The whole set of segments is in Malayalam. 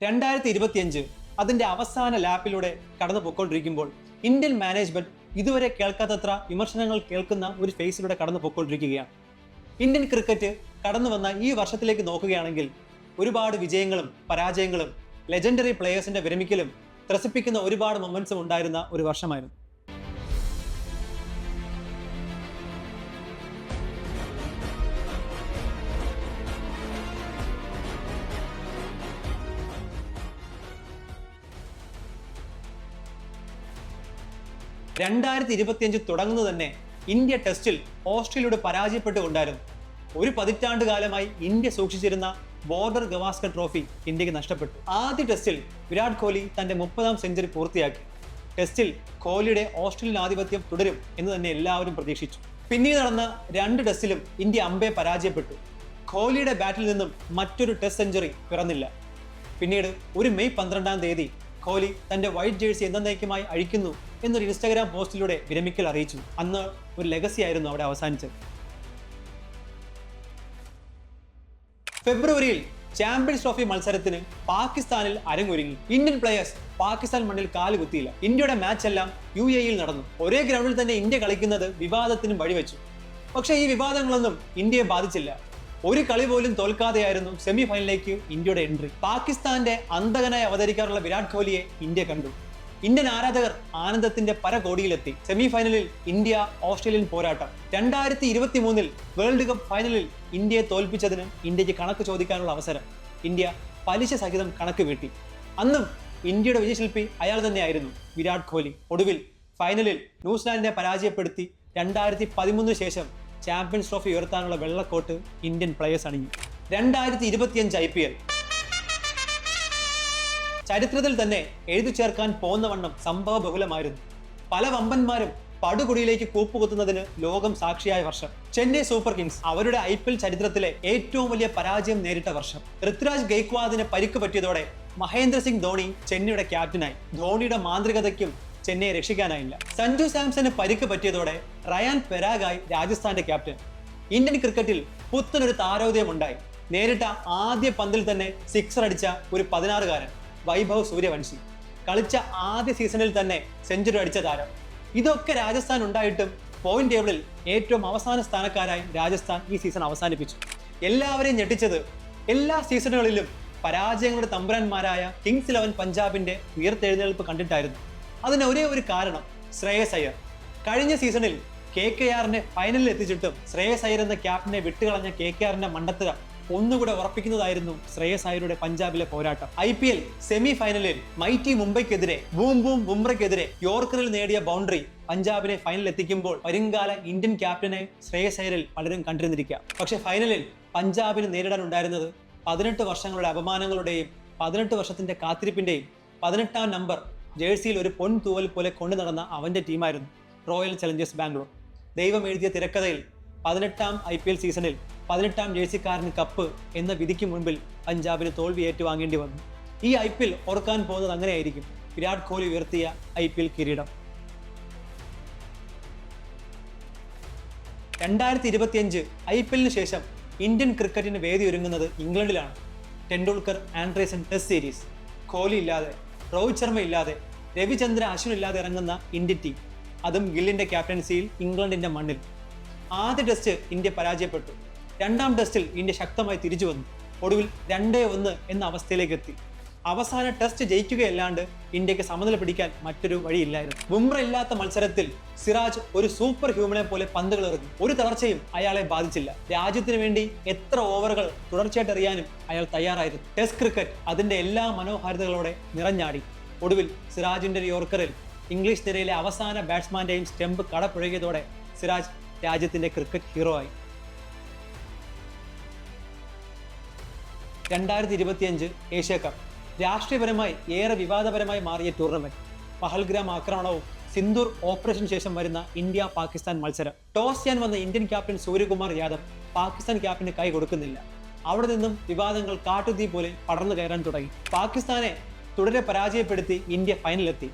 2025 അതിന്റെ അവസാന ലാപ്പിലൂടെ കടന്നു പോയിക്കൊണ്ടിരിക്കുമ്പോൾ ഇന്ത്യൻ മാനേജ്മെന്റ് ഇതുവരെ കേൾക്കാത്തത്ര വിമർശനങ്ങൾ കേൾക്കുന്ന ഒരു ഫേസിലൂടെ കടന്നു പോയിക്കൊണ്ടിരിക്കുകയാണ്. ഇന്ത്യൻ ക്രിക്കറ്റ് കടന്നു വന്ന ഈ വർഷത്തിലേക്ക് നോക്കുകയാണെങ്കിൽ ഒരുപാട് വിജയങ്ങളും പരാജയങ്ങളും ലെജൻഡറി പ്ലേയേഴ്സിന്റെ വിരമിക്കലും ത്രസിപ്പിക്കുന്ന ഒരുപാട് മൊമെന്റ്സും ഉണ്ടായിരുന്ന ഒരു വർഷമായിരുന്നു. തുടങ്ങുന്നത് തന്നെ ഇന്ത്യ ടെസ്റ്റിൽ ഓസ്ട്രേലിയയോട് പരാജയപ്പെട്ടുകൊണ്ടായിരുന്നു. ഒരു പതിറ്റാണ്ട് കാലമായി ഇന്ത്യ സൂക്ഷിച്ചിരുന്ന ബോർഡർ ഗവാസ്കർ ട്രോഫി ഇന്ത്യക്ക് നഷ്ടപ്പെട്ടു. ആദ്യ ടെസ്റ്റിൽ വിരാട് കോഹ്ലി തന്റെ 30ാം സെഞ്ചുറി പൂർത്തിയാക്കി. ടെസ്റ്റിൽ കോഹ്ലിയുടെ ഓസ്ട്രേലിയൻ ആധിപത്യം തുടരും എന്ന് തന്നെ എല്ലാവരും പ്രതീക്ഷിച്ചു. പിന്നീട് നടന്ന 2 ടെസ്റ്റിലും ഇന്ത്യ അമ്പേ പരാജയപ്പെട്ടു. കോഹ്ലിയുടെ ബാറ്റിൽ നിന്നും മറ്റൊരു ടെസ്റ്റ് സെഞ്ചുറി പിറന്നില്ല. പിന്നീട് ഒരു മെയ് 12-ാം തീയതി കോഹ്ലി തന്റെ വൈറ്റ് ജേഴ്സി എന്നേക്കുമായി അഴിക്കുന്നു എന്നൊരു ഇൻസ്റ്റാഗ്രാം പോസ്റ്റിലൂടെ വിരമിക്കൽ അറിയിച്ചു. അന്ന് ഒരു ലെഗസി ആയിരുന്നു അവിടെ അവസാനിച്ചത്. ഫെബ്രുവരിയിൽ ചാമ്പ്യൻസ് ട്രോഫി മത്സരത്തിന് പാകിസ്ഥാനിൽ അരങ്ങൊരുങ്ങി. ഇന്ത്യൻ പ്ലേയേഴ്സ് പാകിസ്ഥാൻ മണ്ണിൽ കാലുകുത്തിയില്ല. ഇന്ത്യയുടെ മാച്ച് എല്ലാം UAE നടന്നു. ഒരേ ഗ്രൗണ്ടിൽ തന്നെ ഇന്ത്യ കളിക്കുന്നത് വിവാദത്തിനും വഴിവെച്ചു. പക്ഷേ ഈ വിവാദങ്ങളൊന്നും ഇന്ത്യയെ ബാധിച്ചില്ല. ഒരു കളി പോലും തോൽക്കാതെയായിരുന്നു സെമി ഫൈനലിലേക്ക് ഇന്ത്യയുടെ എൻട്രി. പാകിസ്ഥാന്റെ അന്തകനായി അവതരിക്കാറുള്ള വിരാട് കോഹ്ലിയെ ഇന്ത്യ കണ്ടു. ഇന്ത്യൻ ആരാധകർ ആനന്ദത്തിന്റെ പരകോടിയിലെത്തി. സെമി ഫൈനലിൽ ഇന്ത്യ ഓസ്ട്രേലിയൻ പോരാട്ടം. 2023 വേൾഡ് കപ്പ് ഫൈനലിൽ ഇന്ത്യയെ തോൽപ്പിച്ചതിന് ഇന്ത്യക്ക് കണക്ക് ചോദിക്കാനുള്ള അവസരം. ഇന്ത്യ പലിശ സഹിതം കണക്ക് വീട്ടി. അന്നും ഇന്ത്യയുടെ വിജയശില്പി അയാൾ തന്നെയായിരുന്നു, വിരാട് കോഹ്ലി. ഒടുവിൽ ഫൈനലിൽ ന്യൂസിലാൻഡിനെ പരാജയപ്പെടുത്തി 2013 ശേഷം ചാമ്പ്യൻസ് ട്രോഫി ഉയർത്താനുള്ള വെള്ളക്കോട്ട് ഇന്ത്യൻ പ്ലേയേഴ്സ് അണിഞ്ഞു. 2025 IPL ചരിത്രത്തിൽ തന്നെ എഴുതി ചേർക്കാൻ പോകുന്നവണ്ണം സംഭവ ബഹുലമായിരുന്നു. പല വമ്പന്മാരും പടുകുടിയിലേക്ക് കൂപ്പുകുത്തുന്നതിന് ലോകം സാക്ഷിയായ വർഷം. ചെന്നൈ സൂപ്പർ കിങ്സ് അവരുടെ IPL ചരിത്രത്തിലെ ഏറ്റവും വലിയ പരാജയം നേരിട്ട വർഷം. ഋതുരാജ് ഗെയ്ക്വാദിന് പരിക്ക് പറ്റിയതോടെ മഹേന്ദ്ര സിംഗ് ധോണി ചെന്നൈയുടെ ക്യാപ്റ്റനായി. ധോണിയുടെ മാന്ത്രികതയ്ക്കും ചെന്നൈയെ രക്ഷിക്കാനായില്ല. സഞ്ജു സാംസന് പരിക്ക് പറ്റിയതോടെ റയാൻ പെരാഗായി രാജസ്ഥാന്റെ ക്യാപ്റ്റൻ. ഇന്ത്യൻ ക്രിക്കറ്റിൽ പുത്തനൊരു താരോദയം ഉണ്ടായി. നേരിട്ട ആദ്യ പന്തിൽ തന്നെ സിക്സർ അടിച്ച ഒരു 16-കാരൻ വൈഭവ് സൂര്യവംശി. കളിച്ച ആദ്യ സീസണിൽ തന്നെ സെഞ്ചുറി അടിച്ച താരം. ഇതൊക്കെ രാജസ്ഥാൻ ഉണ്ടായിട്ടും പോയിന്റ് ടേബിളിൽ ഏറ്റവും അവസാന സ്ഥാനക്കാരായി രാജസ്ഥാൻ ഈ സീസൺ അവസാനിപ്പിച്ചു. എല്ലാവരെയും ഞെട്ടിച്ചത് എല്ലാ സീസണുകളിലും പരാജയങ്ങളുടെ തമ്പുരാന്മാരായ കിങ്സ് 11 പഞ്ചാബിന്റെ ഉയർത്തെഴുന്നേൽപ്പ് കണ്ടിട്ടായിരുന്നു. അതിന് ഒരേ ഒരു കാരണം, ശ്രേയസ് അയ്യർ. കഴിഞ്ഞ സീസണിൽ KKRനെ ഫൈനലിൽ എത്തിച്ചിട്ടും ശ്രേയസ് അയ്യർ എന്ന ക്യാപ്റ്റനെ വിട്ടുകളഞ്ഞ KKRന്റെ മണ്ടത്തരം ഒന്നുകൂടെ ഉറപ്പിക്കുന്നതായിരുന്നു ശ്രേയസ് അയ്യരുടെ പഞ്ചാബിലെ പോരാട്ടം. IPL സെമി ഫൈനലിൽ മൈറ്റി മുംബൈക്കെതിരെ ബുംറയ്ക്കെതിരെ യോർക്കറിൽ നേടിയ ബൗണ്ടറി പഞ്ചാബിനെ ഫൈനലിൽ എത്തിക്കുമ്പോൾ വരുംകാല ഇന്ത്യൻ ക്യാപ്റ്റനെ ശ്രേയസ് അയ്യരിൽ പലരും കണ്ടിരുന്നിരിക്കാം. പക്ഷേ ഫൈനലിൽ പഞ്ചാബിന് നേരിടാനുണ്ടായിരുന്നത് 18 വർഷങ്ങളുടെ അപമാനങ്ങളുടെയും 18 വർഷത്തിന്റെ കാത്തിരിപ്പിന്റെയും 18ാം നമ്പർ ജേഴ്സിയിൽ ഒരു പൊൻതൂവൽ പോലെ കൊണ്ടു നടന്ന അവന്റെ ടീമായിരുന്നു റോയൽ ചലഞ്ചേഴ്സ് ബാംഗ്ലൂർ. ദൈവം എഴുതിയ തിരക്കഥയിൽ 18ാം IPL സീസണിൽ 18ാം ജേഴ്സിക്കാരന് കപ്പ് എന്ന വിധിക്ക് മുൻപിൽ പഞ്ചാബിന് തോൽവി ഏറ്റുവാങ്ങേണ്ടി വന്നു. ഈ IPL ഓർക്കാൻ പോകുന്നത് അങ്ങനെയായിരിക്കും, വിരാട് കോഹ്ലി ഉയർത്തിയ IPL കിരീടം. 2025 IPLന് ശേഷം ഇന്ത്യൻ ക്രിക്കറ്റിന് വേദി ഒരുങ്ങുന്നത് ഇംഗ്ലണ്ടിലാണ്. Tendulkar Anderson test series. Kohli ഇല്ലാതെ, രോഹിത് ശർമ്മ ഇല്ലാതെ, രവിചന്ദ്ര അശ്വിൻ ഇല്ലാതെ ഇറങ്ങുന്ന ഇന്ത്യൻ ടീം, അതും ഗില്ലിന്റെ ക്യാപ്റ്റൻസിയിൽ ഇംഗ്ലണ്ടിന്റെ മണ്ണിൽ. ആദ്യ ടെസ്റ്റ് ഇന്ത്യ പരാജയപ്പെട്ടു. 2ാം ടെസ്റ്റിൽ ഇന്ത്യ ശക്തമായി തിരിച്ചു വന്നു. ഒടുവിൽ 2-1 എന്ന അവസ്ഥയിലേക്ക് എത്തി. അവസാന ടെസ്റ്റ് ജയിക്കുകയല്ലാണ്ട് ഇന്ത്യക്ക് സമനില പിടിക്കാൻ മറ്റൊരു വഴിയില്ലായിരുന്നു. ബുംറ ഇല്ലാത്ത മത്സരത്തിൽ സിറാജ് ഒരു സൂപ്പർ ഹ്യൂമനെ പോലെ പന്തുകൾ എറിഞ്ഞു. ഒരു തളർച്ചയും അയാളെ ബാധിച്ചില്ല. രാജ്യത്തിന് വേണ്ടി എത്ര ഓവറുകൾ തുടർച്ചയായിട്ട് എറിയാനും അയാൾ തയ്യാറായിരുന്നു. ടെസ്റ്റ് ക്രിക്കറ്റ് അതിന്റെ എല്ലാ മനോഹാരിതകളോടെ നിറഞ്ഞാടി. ഒടുവിൽ സിറാജിന്റെ യോർക്കറിൽ ഇംഗ്ലീഷ് നിരയിലെ അവസാന ബാറ്റ്സ്മാന്റെയും സ്റ്റെമ്പ് കടപുഴകിയതോടെ സിറാജ് രാജ്യത്തിന്റെ ക്രിക്കറ്റ് ഹീറോ ആയി. 2025 ഏഷ്യ കപ്പ് രാഷ്ട്രീയപരമായി ഏറെ വിവാദപരമായി മാറിയ ടൂർണമെന്റ്. പഹൽഗ്രാം ആക്രമണവും സിന്ദൂർ ഓപ്പറേഷന് ശേഷം വരുന്ന ഇന്ത്യ പാകിസ്ഥാൻ മത്സരം. ടോസ് ചെയ്യാൻ വന്ന Indian captain Suryakumar Yadav Pakistan captain കൈ കൊടുക്കുന്നില്ല. അവിടെ നിന്നും വിവാദങ്ങൾ കാട്ടുതീ പോലെ പടർന്നു കയറാൻ തുടങ്ങി. പാകിസ്ഥാനെ തുടരെ പരാജയപ്പെടുത്തി ഇന്ത്യ ഫൈനലിലെത്തി.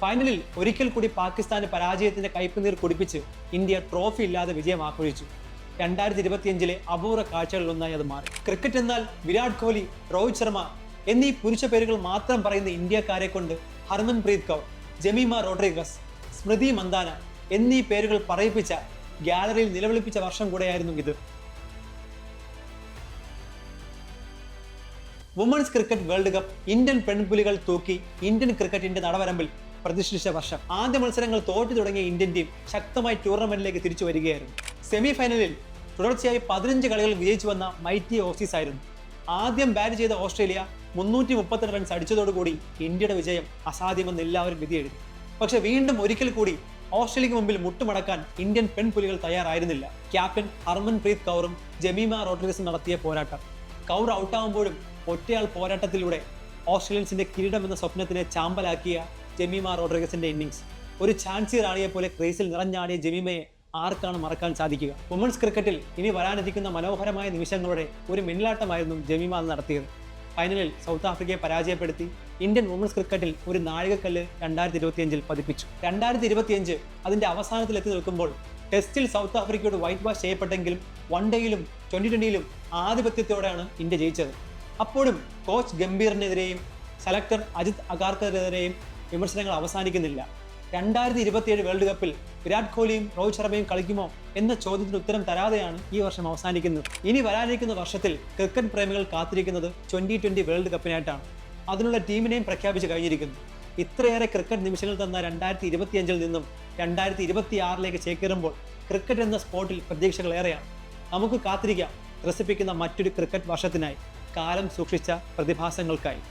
ഫൈനലിൽ ഒരിക്കൽ കൂടി പാകിസ്ഥാന് പരാജയത്തിന്റെ കയ്പുനീർ കുടിപ്പിച്ച് ഇന്ത്യ ട്രോഫി ഇല്ലാതെ വിജയം ആഘോഷിച്ചു. 2025 അപൂർവ കാഴ്ചകളിലൊന്നായി അത് മാറി. ക്രിക്കറ്റ് എന്നാൽ വിരാട് കോഹ്ലി, രോഹിത് ശർമ്മ, എന്നീ പുരുഷ പേരുകൾ മാത്രം പറയുന്ന ഇന്ത്യക്കാരെ കൊണ്ട് ഹർമൻപ്രീത് കൗർ, ജമീമ റോഡ്രിഗസ്, സ്മൃതി മന്ദാന എന്നീ പേരുകൾ പറയിപ്പിച്ച, ഗാലറിയിൽ നിലവിളിപ്പിച്ച വർഷം കൂടെയായിരുന്നു ഇത്. Women's cricket World Cup Indian പെൺപുലികൾ തൂക്കി ഇന്ത്യൻ ക്രിക്കറ്റിന്റെ നടവരമ്പിൽ പ്രതിഷ്ഠിച്ച വർഷം. ആദ്യ മത്സരങ്ങൾ തോറ്റു തുടങ്ങിയ ഇന്ത്യൻ ടീം ശക്തമായി ടൂർണമെന്റിലേക്ക് തിരിച്ചു വരികയായിരുന്നു. സെമി ഫൈനലിൽ തുടർച്ചയായി 15 കളികൾ വിജയിച്ചു വന്ന മൈറ്റി ഓസീസ് ആയിരുന്നു. ആദ്യം ബാറ്റ് ചെയ്ത ഓസ്ട്രേലിയ 332 റൺസ് അടിച്ചതോടുകൂടി ഇന്ത്യയുടെ വിജയം അസാധ്യമെന്ന് എല്ലാവരും വിധിയെഴുതി. പക്ഷെ വീണ്ടും ഒരിക്കൽ കൂടി ഓസ്ട്രേലിയക്ക് മുമ്പിൽ മുട്ടുമടക്കാൻ ഇന്ത്യൻ പെൺപുലികൾ തയ്യാറായിരുന്നില്ല. ക്യാപ്റ്റൻ ഹർമൻപ്രീത് കൗറും ജമീമ റോഡ്രിഗസും നടത്തിയ പോരാട്ടം. കൗർ ഔട്ടാവുമ്പോഴും ഒറ്റയാൾ പോരാട്ടത്തിലൂടെ ഓസ്ട്രേലിയൻസിന്റെ കിരീടമെന്ന സ്വപ്നത്തിനെ ചാമ്പലാക്കിയ ജമീമ റോഡ്രിഗസിന്റെ ഇന്നിംഗ്സ്. ഒരു ഛാൻസി റാണിയെ പോലെ ക്രീസിൽ നിറഞ്ഞാടിയ ജമീമയെ ആർക്കാണ് മറക്കാൻ സാധിക്കുക? വുമൺസ് ക്രിക്കറ്റിൽ ഇനി വരാനിരിക്കുന്ന മനോഹരമായ നിമിഷങ്ങളുടെ ഒരു മിന്നലാട്ടമായിരുന്നു ജമീമ നടത്തിയത്. ഫൈനലിൽ സൗത്ത് ആഫ്രിക്കയെ പരാജയപ്പെടുത്തി ഇന്ത്യൻ വുമൺസ് ക്രിക്കറ്റിൽ ഒരു നാഴികക്കല്ല് 2025 പതിപ്പിച്ചു. 2025 അതിന്റെ അവസാനത്തിലെത്തി നിൽക്കുമ്പോൾ ടെസ്റ്റിൽ സൗത്ത് ആഫ്രിക്കയോട് വൈറ്റ് വാഷ് ചെയ്യപ്പെട്ടെങ്കിലും വൺ ഡേയിലും 2020ലും ആധിപത്യത്തോടെയാണ് ഇന്ത്യ ജയിച്ചത്. അപ്പോഴും കോച്ച് ഗംഭീറിനെതിരെയും സെലക്ടർ അജിത് അഗാർക്കറിനെതിരെയും വിമർശനങ്ങൾ അവസാനിക്കുന്നില്ല. 2027 വേൾഡ് കപ്പിൽ വിരാട് കോഹ്ലിയും രോഹിത് ശർമ്മയും കളിക്കുമോ എന്ന ചോദ്യത്തിന് ഉത്തരം തരാതെയാണ് ഈ വർഷം അവസാനിക്കുന്നത്. ഇനി വരാനിരിക്കുന്ന വർഷത്തിൽ ക്രിക്കറ്റ് പ്രേമികൾ കാത്തിരിക്കുന്നത് 2020 വേൾഡ് കപ്പിനായിട്ടാണ്. അതിനുള്ള ടീമിനെയും പ്രഖ്യാപിച്ചു കഴിഞ്ഞിരിക്കുന്നു. ഇത്രയേറെ ക്രിക്കറ്റ് നിമിഷങ്ങൾ തന്ന 2025 നിന്നും 2026 ചേക്കേറുമ്പോൾ ക്രിക്കറ്റ് എന്ന സ്പോർട്ടിൽ പ്രതീക്ഷകൾ ഏറെയാണ്. നമുക്ക് കാത്തിരിക്കാം ത്രസിപ്പിക്കുന്ന മറ്റൊരു ക്രിക്കറ്റ് വർഷത്തിനായി, കാലം സൂക്ഷിച്ച പ്രതിഭാസങ്ങൾക്കായി.